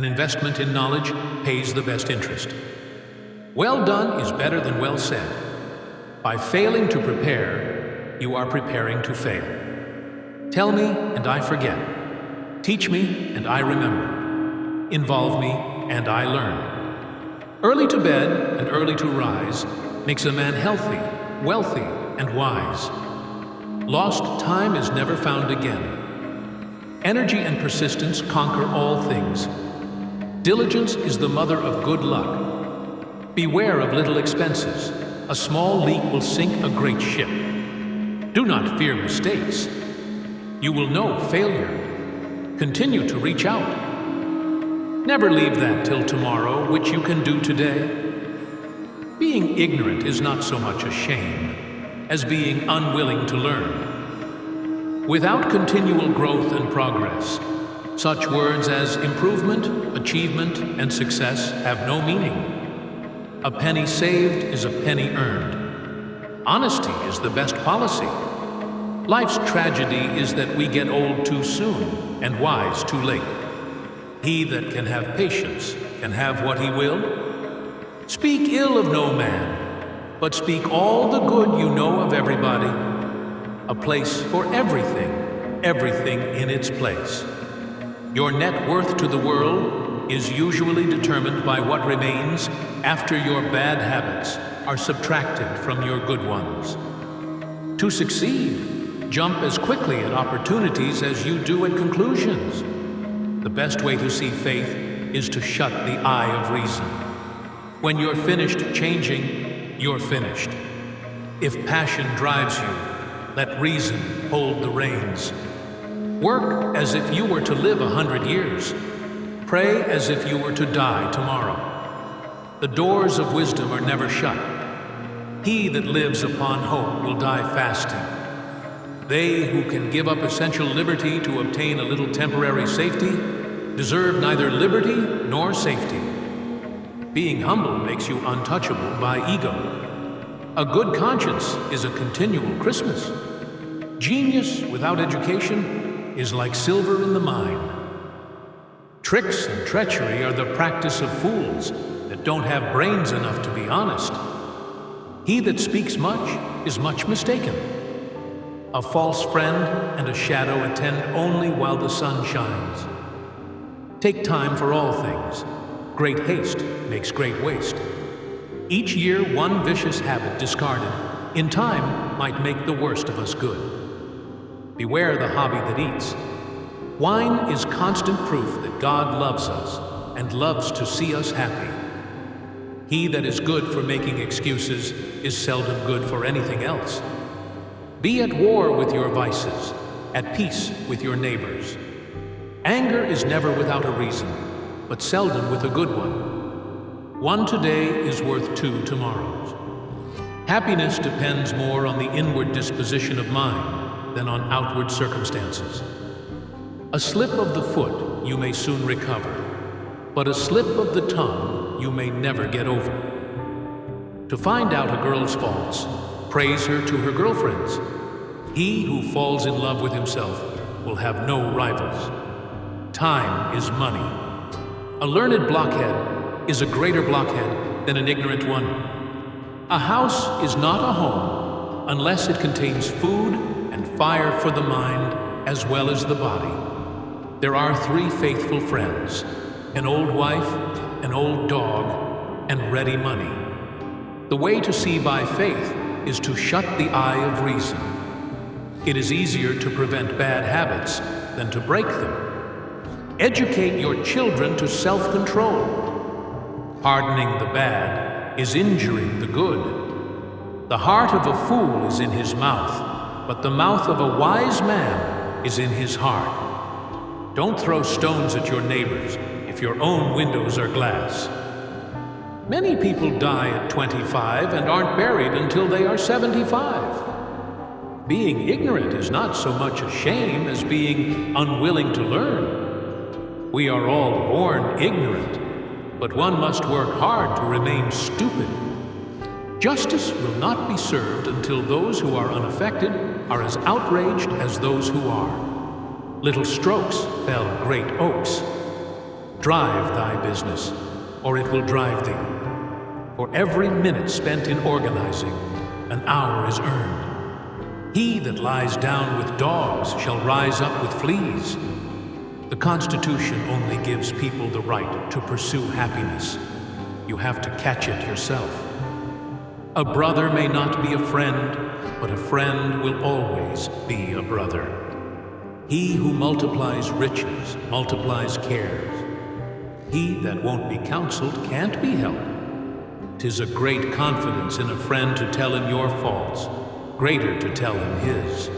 An investment in knowledge pays the best interest. Well done is better than well said. By failing to prepare, you are preparing to fail. Tell me, and I forget. Teach me, and I remember. Involve me, and I learn. Early to bed and early to rise makes a man healthy, wealthy, and wise. Lost time is never found again. Energy and persistence conquer all things. Diligence is the mother of good luck. Beware of little expenses. A small leak will sink a great ship. Do not fear mistakes. You will know failure. Continue to reach out. Never leave that till tomorrow, which you can do today. Being ignorant is not so much a shame as being unwilling to learn. Without continual growth and progress, such words as improvement, achievement, and success have no meaning. A penny saved is a penny earned. Honesty is the best policy. Life's tragedy is that we get old too soon and wise too late. He that can have patience can have what he will. Speak ill of no man, but speak all the good you know of everybody. A place for everything, everything in its place. Your net worth to the world is usually determined by what remains after your bad habits are subtracted from your good ones. To succeed, jump as quickly at opportunities as you do at conclusions. The best way to see faith is to shut the eye of reason. When you're finished changing, you're finished. If passion drives you, let reason hold the reins. Work as if you were to live 100 years. Pray as if you were to die tomorrow. The doors of wisdom are never shut. He that lives upon hope will die fasting. They who can give up essential liberty to obtain a little temporary safety deserve neither liberty nor safety. Being humble makes you untouchable by ego. A good conscience is a continual Christmas. Genius without education is like silver in the mine. Tricks and treachery are the practice of fools that don't have brains enough to be honest. He that speaks much is much mistaken. A false friend and a shadow attend only while the sun shines. Take time for all things. Great haste makes great waste. Each year, one vicious habit discarded in time might make the worst of us good. Beware the hobby that eats. Wine is constant proof that God loves us and loves to see us happy. He that is good for making excuses is seldom good for anything else. Be at war with your vices, at peace with your neighbors. Anger is never without a reason, but seldom with a good one. One today is worth two tomorrows. Happiness depends more on the inward disposition of mind than on outward circumstances. A slip of the foot you may soon recover, but a slip of the tongue you may never get over. To find out a girl's faults, praise her to her girlfriends. He who falls in love with himself will have no rivals. Time is money. A learned blockhead is a greater blockhead than an ignorant one. A house is not a home unless it contains food and fire for the mind as well as the body. There are three faithful friends: an old wife, an old dog, and ready money. The way to see by faith is to shut the eye of reason. It is easier to prevent bad habits than to break them. Educate your children to self-control. Pardoning the bad is injuring the good. The heart of a fool is in his mouth, but the mouth of a wise man is in his heart. Don't throw stones at your neighbors if your own windows are glass. Many people die at 25 and aren't buried until they are 75. Being ignorant is not so much a shame as being unwilling to learn. We are all born ignorant, but one must work hard to remain stupid. Justice will not be served until those who are unaffected are as outraged as those who are. Little strokes fell great oaks. Drive thy business, or it will drive thee. For every minute spent in organizing, an hour is earned. He that lies down with dogs shall rise up with fleas. The Constitution only gives people the right to pursue happiness. You have to catch it yourself. A brother may not be a friend, but a friend will always be a brother. He who multiplies riches multiplies cares. He that won't be counseled can't be helped. 'Tis a great confidence in a friend to tell him your faults, greater to tell him his.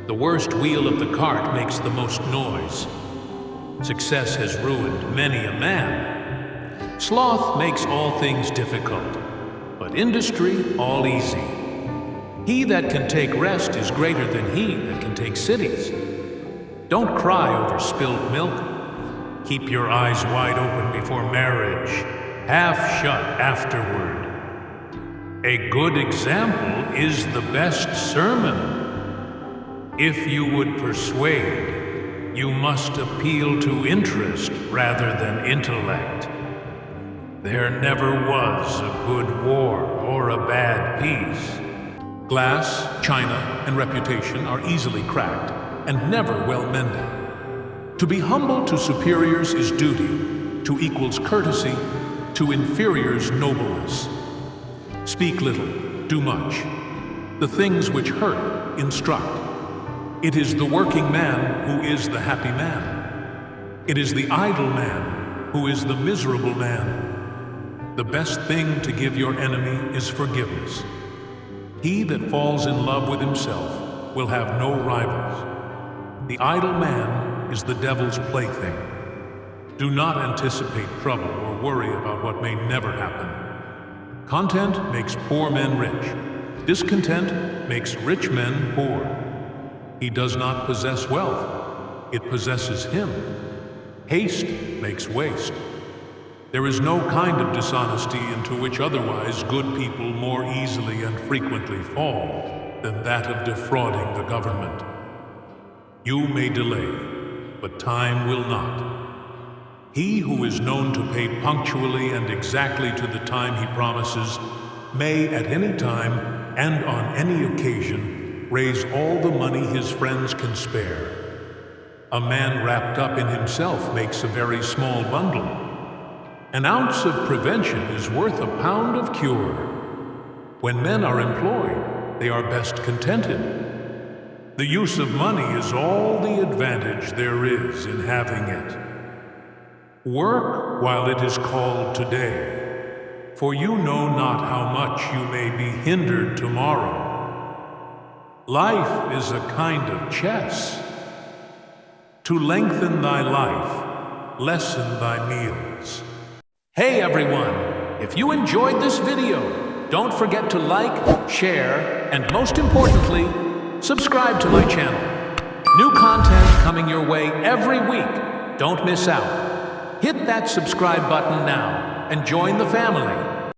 The worst wheel of the cart makes the most noise. Success has ruined many a man. Sloth makes all things difficult, but industry all easy. He that can take rest is greater than he that can take cities. Don't cry over spilled milk. Keep your eyes wide open before marriage, half shut afterward. A good example is the best sermon. If you would persuade, you must appeal to interest rather than intellect. There never was a good war or a bad peace. Glass, china, and reputation are easily cracked and never well mended. To be humble to superiors is duty, to equals courtesy, to inferiors nobleness. Speak little, do much. The things which hurt, instruct. It is the working man who is the happy man. It is the idle man who is the miserable man. The best thing to give your enemy is forgiveness. He that falls in love with himself will have no rivals. The idle man is the devil's plaything. Do not anticipate trouble or worry about what may never happen. Content makes poor men rich. Discontent makes rich men poor. He does not possess wealth, it possesses him. Haste makes waste. There is no kind of dishonesty into which otherwise good people more easily and frequently fall than that of defrauding the government. You may delay, but time will not. He who is known to pay punctually and exactly to the time he promises may at any time and on any occasion raise all the money his friends can spare. A man wrapped up in himself makes a very small bundle. An ounce of prevention is worth a pound of cure. When men are employed, they are best contented. The use of money is all the advantage there is in having it. Work while it is called today, for you know not how much you may be hindered tomorrow. Life is a kind of chess. To lengthen thy life, lessen thy meals. Hey everyone, if you enjoyed this video, don't forget to like, share, and most importantly, subscribe to my channel. New content coming your way every week. Don't miss out. Hit that subscribe button now and join the family.